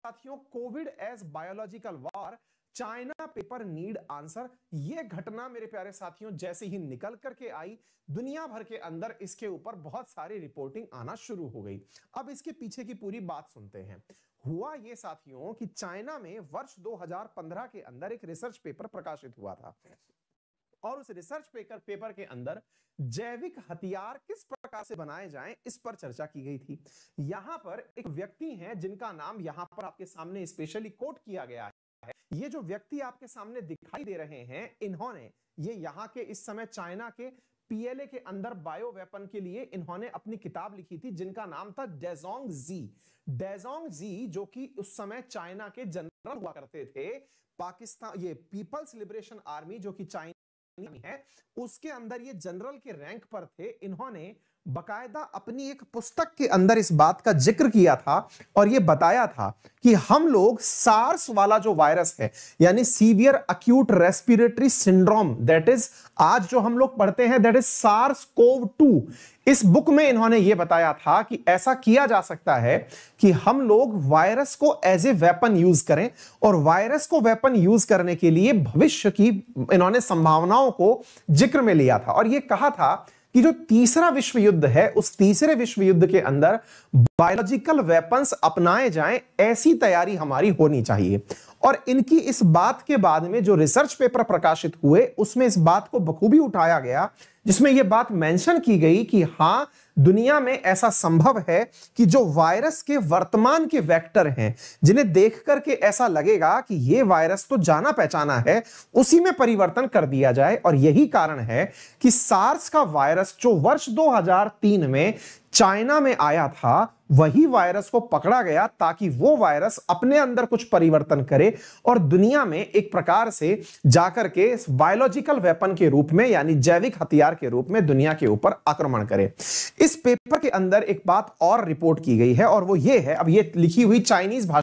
साथियों, covid as biological war, China paper need answer. यह घटना मेरे प्यारे साथियों जैसे ही निकल करके आई, दुनिया भर के अंदर इसके ऊपर बहुत सारी रिपोर्टिंग आना शुरू हो गई। अब इसके पीछे की पूरी बात सुनते हैं। हुआ ये साथियों कि चाइना में वर्ष 2015 के अंदर एक रिसर्च पेपर प्रकाशित हुआ था और उस रिसर्च पेपर के अंदर जैविक हथियार किस प्रकार से बनाए जाएं इस पर चर्चा की गई थी। यहां पर एक व्यक्ति हैं जिनका नाम यहां पर आपके सामने स्पेशली कोट किया गया है। ये जो व्यक्ति आपके सामने दिखाई दे रहे हैं, इन्होंने ये यहां के इस समय चाइना के पीएलए के अंदर बायो वेपन के लिए इन्होंने अपनी किताब लिखी थी जिनका नाम था डेजोंग जी। डेजोंग जी जो कि उस समय चाइना के जनरल हुआ करते थे। पाकिस्तान ये पीपल्स लिबरेशन आर्मी जो कि चाइना है उसके अंदर ये जनरल के रैंक पर थे। इन्होंने बकायदा अपनी एक पुस्तक के अंदर इस बात का जिक्र किया था और ये बताया था कि हम लोग सार्स वाला जो वायरस है यानी severe acute respiratory syndrome, that is आज जो हम लोग पढ़ते हैं दैट इज सार्स कोव 2। इस बुक में इन्होंने यह बताया था कि ऐसा किया जा सकता है कि हम लोग वायरस को एज ए वेपन यूज करें और वायरस को वेपन यूज करने के लिए भविष्य की इन्होंने संभावनाओं को जिक्र में लिया था और यह कहा था कि जो तीसरा विश्व युद्ध है उस तीसरे विश्व युद्ध के अंदर बायोलॉजिकल वेपन्स अपनाए जाएं, ऐसी तैयारी हमारी होनी चाहिए। और इनकी इस बात के बाद में जो रिसर्च पेपर प्रकाशित हुए उसमें इस बात को बखूबी उठाया गया जिसमें यह बात मेंशन की गई कि हां, दुनिया में ऐसा संभव है कि जो वायरस के वर्तमान के वेक्टर हैं जिन्हें देख करके ऐसा लगेगा कि यह वायरस तो जाना पहचाना है, उसी में परिवर्तन कर दिया जाए। और यही कारण है कि सार्स का वायरस जो वर्ष 2003 में चाइना में आया था वही वायरस को पकड़ा गया ताकि वो वायरस अपने अंदर कुछ परिवर्तन करे और दुनिया में एक प्रकार से जाकर के बायोलॉजिकल वेपन के रूप में यानी जैविक हथियार के रूप में दुनिया के ऊपर आक्रमण करे। इस पेपर के अंदर एक बात और रिपोर्ट की गई है और वो ये है, अब ये लिखी हुई चाइनीज भाषा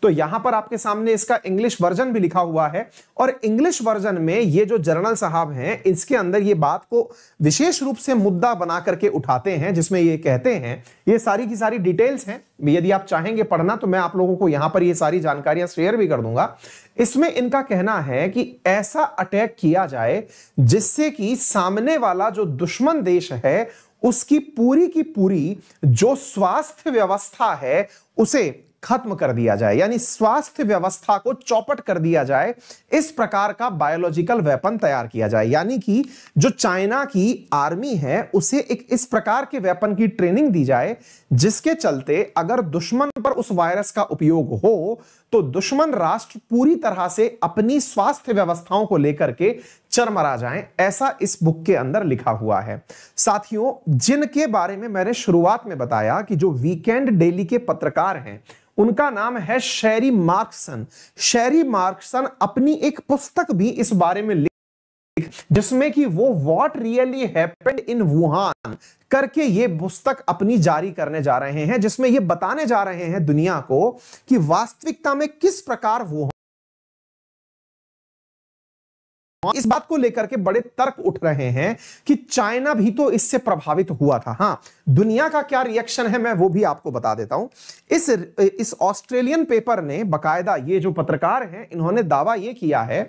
तो यहां पर आपके सामने इसका इंग्लिश वर्जन भी लिखा हुआ है और इंग्लिश वर्जन में ये जो जर्नल साहब हैं इसके अंदर ये बात को विशेष रूप से मुद्दा बना करके उठाते हैं जिसमें ये कहते हैं, ये सारी की सारी डिटेल्स हैं, यदि आप चाहेंगे पढ़ना तो मैं आप लोगों को यहां पर ये सारी जानकारियां शेयर भी कर दूंगा। इसमें इनका कहना है कि ऐसा अटैक किया जाए जिससे कि सामने वाला जो दुश्मन देश है उसकी पूरी की पूरी जो स्वास्थ्य व्यवस्था है उसे खत्म कर दिया जाए, यानी स्वास्थ्य व्यवस्था को चौपट कर दिया जाए। इस प्रकार का बायोलॉजिकल वेपन तैयार किया जाए, यानी कि जो चाइना की आर्मी है उसे एक इस प्रकार के वेपन की ट्रेनिंग दी जाए जिसके चलते अगर दुश्मन पर उस वायरस का उपयोग हो तो दुश्मन राष्ट्र पूरी तरह से अपनी स्वास्थ्य व्यवस्थाओं को लेकर के चरमरा जाएं। ऐसा इस बुक के अंदर लिखा हुआ है। साथियों, जिनके बारे में मैंने शुरुआत में बताया कि जो वीकेंड डेली के पत्रकार हैं उनका नाम है शेरी मार्क्सन। शेरी मार्क्सन अपनी एक पुस्तक भी इस बारे में लिख जिसमें कि वो what really happened in Wuhan करके ये पुस्तक अपनी जारी करने जा रहे हैं जिसमें ये बताने जा रहे हैं दुनिया को कि वास्तविकता में किस प्रकार वुहान, इस बात को लेकर के बड़े तर्क उठ रहे हैं कि चाइना भी तो इससे प्रभावित हुआ था। हां, दुनिया का क्या रिएक्शन है मैं वो भी आपको बता देता हूं। इस ऑस्ट्रेलियन पेपर ने बकायदा, ये जो पत्रकार हैं इन्होंने दावा ये किया है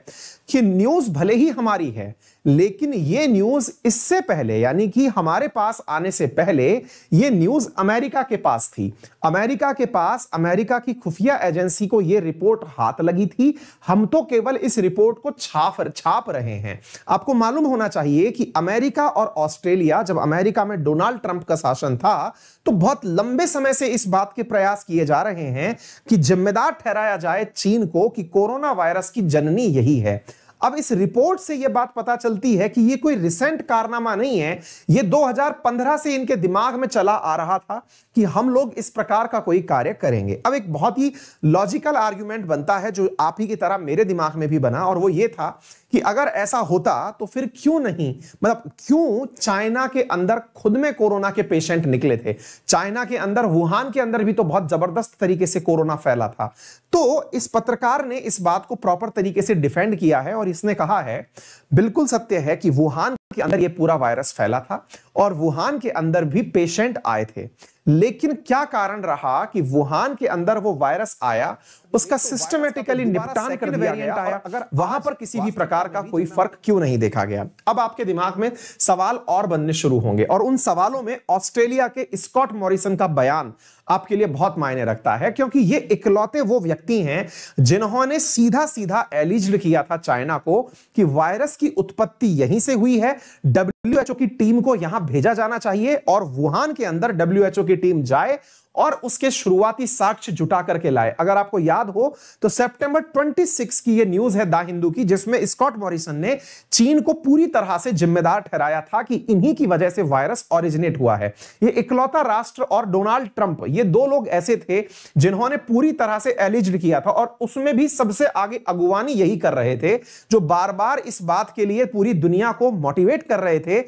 कि न्यूज भले ही हमारी है लेकिन ये न्यूज इससे पहले यानी कि हमारे पास आने से पहले ये न्यूज अमेरिका के पास थी। अमेरिका के पास अमेरिका की खुफिया एजेंसी को ये रिपोर्ट हाथ लगी थी, हम तो केवल इस रिपोर्ट को छाप रहे हैं। आपको मालूम होना चाहिए कि अमेरिका और ऑस्ट्रेलिया, जब अमेरिका में डोनाल्ड ट्रंप का शासन था तो बहुत लंबे समय से इस बात के प्रयास किए जा रहे हैं कि जिम्मेदार ठहराया जाए चीन को कि कोरोना वायरस की जननी यही है। अब इस रिपोर्ट से यह बात पता चलती है कि यह कोई रिसेंट कारनामा नहीं है, यह 2015 से इनके दिमाग में चला आ रहा था कि हम लोग इस प्रकार का कोई कार्य करेंगे। अब एक बहुत ही लॉजिकल आर्गुमेंट बनता है जो आप ही की तरह मेरे दिमाग में भी बना और वो ये था कि अगर ऐसा होता तो फिर क्यों नहीं, मतलब क्यों चाइना के अंदर खुद में कोरोना के पेशेंट निकले थे। चाइना के अंदर, वुहान के अंदर भी तो बहुत जबरदस्त तरीके से कोरोना फैला था। तो इस पत्रकार ने इस बात को प्रॉपर तरीके से डिफेंड किया है और इसने कहा है बिल्कुल सत्य है कि वुहान के अंदर ये पूरा वायरस फैला था और वुहान के अंदर भी पेशेंट आए थे। लेकिन क्या कारण रहा कि वुहान के अंदर वो वायरस आया, उसका सिस्टमेटिकली निपटान कर दिया गया, अगर वहां पर किसी भी प्रकार का कोई फर्क क्यों नहीं देखा गया। अब आपके दिमाग में सवाल और बनने शुरू होंगे और उन सवालों में ऑस्ट्रेलिया के स्कॉट मॉरिसन का बयान आपके लिए बहुत मायने रखता है, क्योंकि ये इकलौते वो व्यक्ति हैं जिन्होंने सीधा सीधा एलिज्ड किया था चाइना को कि वायरस की उत्पत्ति यहीं से हुई है, WHO की टीम को यहां भेजा जाना चाहिए और वुहान के अंदर WHO की टीम जाए और उसके शुरुआती साक्ष्य जुटा करके लाए। अगर आपको याद हो तो सितंबर 26 की ये न्यूज है द हिंदू की, जिसमें स्कॉट मॉरिसन ने चीन को पूरी तरह से जिम्मेदार ठहराया था कि इन्हीं की वजह से वायरस ओरिजिनेट हुआ है। ये इकलौता राष्ट्र और डोनाल्ड ट्रंप, ये दो लोग ऐसे थे जिन्होंने पूरी तरह से एलिज्ड किया था और उसमें भी सबसे आगे अगुवानी यही कर रहे थे, जो बार बार इस बात के लिए पूरी दुनिया को मोटिवेट कर रहे थे।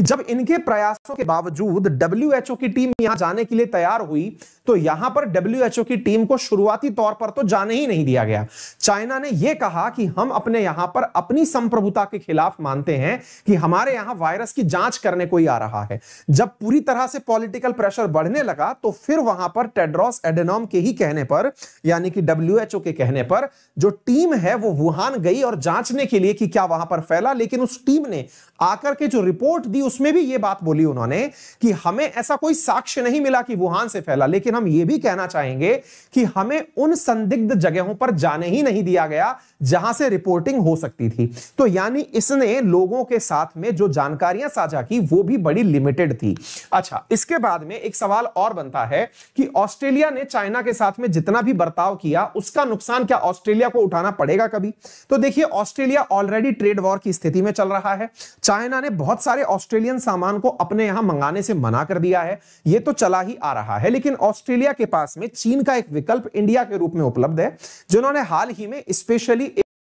जब इनके प्रयासों के बावजूद WHO की टीम यहां जाने के लिए तैयार हुई तो यहां पर WHO की टीम को शुरुआती तौर पर तो जाने ही नहीं दिया गया। चाइना ने यह कहा कि हम अपने यहां पर अपनी संप्रभुता के खिलाफ मानते हैं कि हमारे यहां वायरस की जांच करने कोई आ रहा है। जब पूरी तरह से पॉलिटिकल प्रेशर बढ़ने लगा तो फिर वहां पर टेड्रोस एडेनॉम के ही कहने पर, यानी कि WHO के कहने पर, जो टीम है वो वुहान गई और जांचने के लिए कि क्या वहां पर फैला। लेकिन उस टीम ने आकर के जो रिपोर्ट दी उसमें भी ये बात बोली उन्होंने कि हमें ऐसा कोई साक्ष्य नहीं मिला कि वुहान से फैला, लेकिन हम ये भी कहना चाहेंगे कि हमें उन संदिग्ध जगहों पर जाने ही नहीं दिया गया जहां से रिपोर्टिंग हो सकती थी। तो यानी इसने लोगों के साथ में जो जानकारियां साझा की वो भी बड़ी लिमिटेड थी। अच्छा, इसके बाद में एक सवाल और बनता है कि ऑस्ट्रेलिया ने चाइना के साथ में जितना भी बर्ताव किया उसका नुकसान क्या ऑस्ट्रेलिया को उठाना पड़ेगा कभी? तो देखिए, ऑस्ट्रेलिया ऑलरेडी ट्रेड वॉर की स्थिति में चल रहा है। चाइना ने बहुत सारे ऑस्ट्रेलियन सामान को अपने यहां मंगाने से मना कर दिया है, यह तो चला ही आ रहा है। लेकिन ऑस्ट्रेलिया के पास में चीन का एक विकल्प इंडिया के रूप में उपलब्ध है, जिन्होंने हाल ही में स्पेशली